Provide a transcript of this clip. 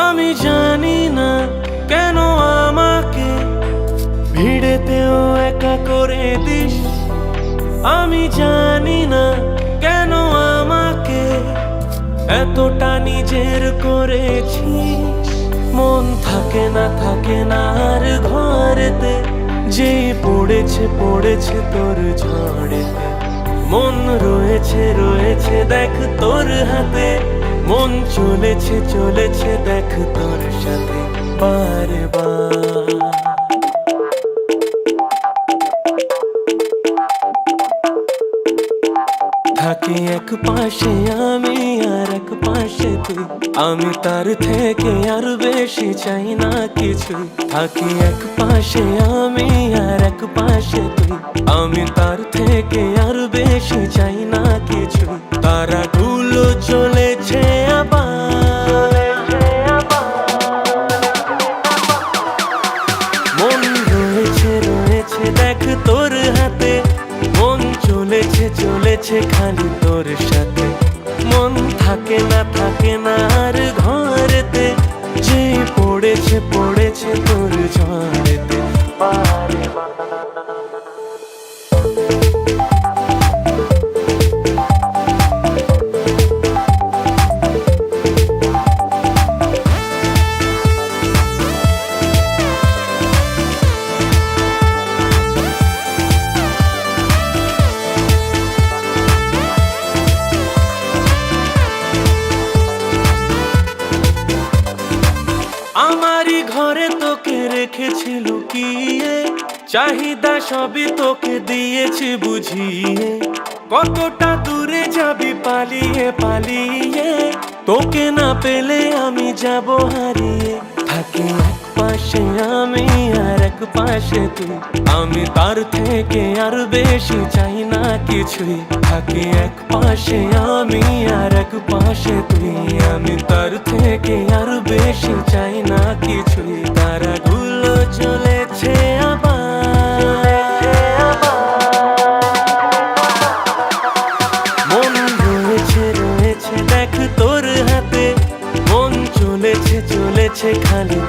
আমি জানি না কেন আমাকে ভিড়েতেও একা করে দিস। আমি জানি না কেন আমাকে এতটা নিজের করেছিস। মন থাকে না আর ঘরেতে, যে পড়েছে পড়েছে তোর ঝড়েতে। মন রয়েছে দেখ তোর হাতে, মন চলেছে দেখ তোর সাথে বারবার। থাকি এক পাশে আমি আর এক পাশে তুই, আমি তার থেকে আর বেশি চাই না কিছু। থাকি এক পাশে আমি আর এক পাশে তুই, আমি তার থেকে আর বেশি চাই না কিছু। তারাগুলো চলেছে আবার, মন রয়েছে দেখ তোর হাতে, মন চলেছে খালি তোর সাথে। মন থাকে না আর ঘরেতে, যে পড়েছে তোর ঝড়েতে বারবার। আমারই ঘরে তোকে রেখেছি লুকিয়ে, চাহিদা সবই তোকে দিয়েছি বুঝিয়ে। কতটা দূরে যাবি পালিয়ে, তোকে না পেলে আমি যাব হারিয়ে। থাকি এক পাশে আমি আর এক পাশে তুই, আমি তার থেকে আর বেশি চাই না কিছুই। থাকি এক পাশে আমি আর এক পাশে তুই, আমি তার থেকে আর বেশি চাই না কিছুই। তারাগুলো চলেছে আবার, মন রয়েছে দেখ তোর হাতে, মন চলেছে খালি